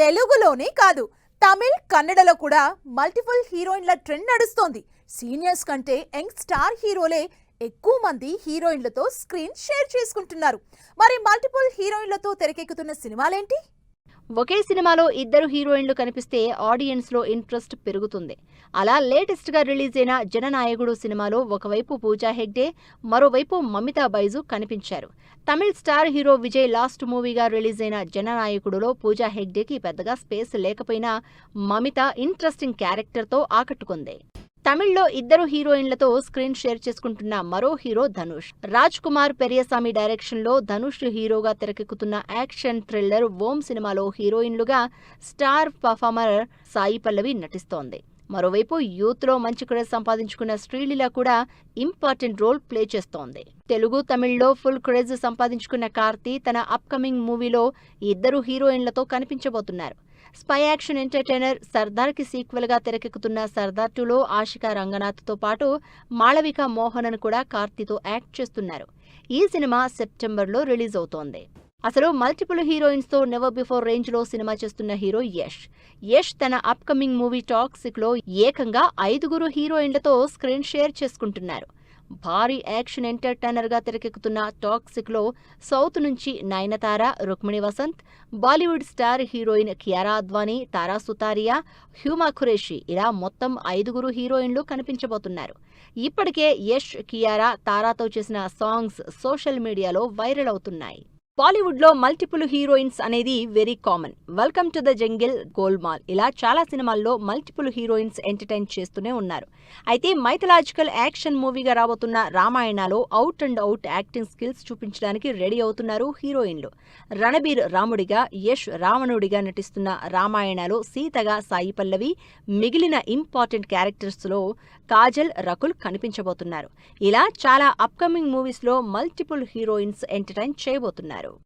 తెలుగులోనే కాదు, తమిళ్, కన్నడలో కూడా మల్టిపుల్ హీరోయిన్ల ట్రెండ్ నడుస్తోంది. సీనియర్స్ కంటే యంగ్ స్టార్ హీరోలే ఎక్కువ మంది హీరోయిన్లతో స్క్రీన్ షేర్ చేసుకుంటున్నారు. మరి మల్టిపుల్ హీరోయిన్లతో తెరకెక్కుతున్న సినిమాలేంటి? ఒకే సినిమాలో ఇద్దరు హీరోయిన్లు కనిపిస్తే ఆడియన్స్ లో ఇంట్రెస్ట్ పెరుగుతుంది. అలా లేటెస్ట్ గా రిలీజ్ అయిన జననాయకుడు సినిమాలో ఒకవైపు పూజా హెగ్డే, మరోవైపు మమితా బైజు కనిపించారు. Tamil star hero Vijay last మూవీగా రిలీజ్ అయిన జననాయకుడులో పూజా హెగ్డేకి పెద్దగా స్పేస్ లేకపోయినా మమిత ఇంట్రెస్టింగ్ క్యారెక్టర్తో ఆకట్టుకుంది. తమిళ్లో ఇద్దరు హీరోయిన్లతో స్క్రీన్ షేర్ చేసుకుంటున్న మరో హీరో ధనుష్. రాజ్ కుమార్ పెరియసామి డైరెక్షన్ లో ధనుష్ హీరోగా తెరకెక్కుతున్న యాక్షన్ థ్రిల్లర్ ఓం సినిమాలో హీరోయిన్లుగా స్టార్ పర్ఫార్మర్ సాయి పల్లవి నటిస్తోంది. మరోవైపు యూత్ లో మంచి క్రేజ్ సంపాదించుకున్న శ్రీలీల కూడా ఇంపార్టెంట్ రోల్ ప్లే చేస్తోంది. తెలుగు, తమిళ్లో ఫుల్ క్రేజ్ సంపాదించుకున్న కార్తీ తన అప్కమింగ్ మూవీలో ఇద్దరు హీరోయిన్లతో కనిపించబోతున్నారు. స్పై యాక్షన్ ఎంటర్టైనర్ సర్దార్ కి సీక్వెల్ గా తెరకెక్కుతున్న సర్దార్ 2లో ఆషికా రంగనాథ్ తో పాటు మాళవిక మోహనన్ కూడా కార్తీతో యాక్ట్ చేస్తున్నారు. ఈ సినిమా సెప్టెంబర్లో రిలీజ్ అవుతోంది. అసలు మల్టిపుల్ హీరోయిన్స్ తో నెవర్ బిఫోర్ రేంజ్ లో సినిమా చేస్తున్న హీరో యష్ తన అప్కమింగ్ మూవీ టాక్సిక్ లో ఏకంగా 5 హీరోయిన్లతో స్క్రీన్ షేర్ చేసుకుంటున్నారు. భారీ యాక్షన్ ఎంటర్టైనర్ గా తెరకెక్కుతున్న టాక్సిక్ లో సౌత్ నుంచి నయనతార, రుక్మిణి వసంత్, బాలీవుడ్ స్టార్ హీరోయిన్ కియారా అద్వానీ, తారా సుతారియా, హ్యూమా ఖురేషి ఇలా మొత్తం 5 హీరోయిన్లు కనిపించబోతున్నారు. ఇప్పటికే యష్, కియారా, తారాతో చేసిన సాంగ్స్ సోషల్ మీడియాలో వైరల్ అవుతున్నాయి. బాలీవుడ్ లో మల్టిపుల్ హీరోయిన్స్ అనేది very common. Welcome to the jungle, golmaal ఇలా చాలా సినిమాల్లో మల్టిపుల్ హీరోయిన్స్ ఎంటర్టైన్ చేస్తూనే ఉన్నారు. అయితే మైథలాజికల్ యాక్షన్ మూవీగా రాబోతున్న రామాయణలో out and out acting skills చూపించడానికి రెడీ అవుతున్నారు హీరోయిన్లు. రణబీర్ రాముడిగా, యష్ రావణుడిగా నటిస్తున్న రామాయణలో సీతగా సాయి పల్లవి, మిగిలిన ఇంపార్టెంట్ క్యారెక్టర్స్ లో కాజల్, రకుల్ కనిపించబోతున్నారు. ఇలా చాలా అప్కమింగ్ మూవీస్ లో మల్టిపుల్ హీరోయిన్స్ ఎంటర్టైన్ చేయబోతున్నారు.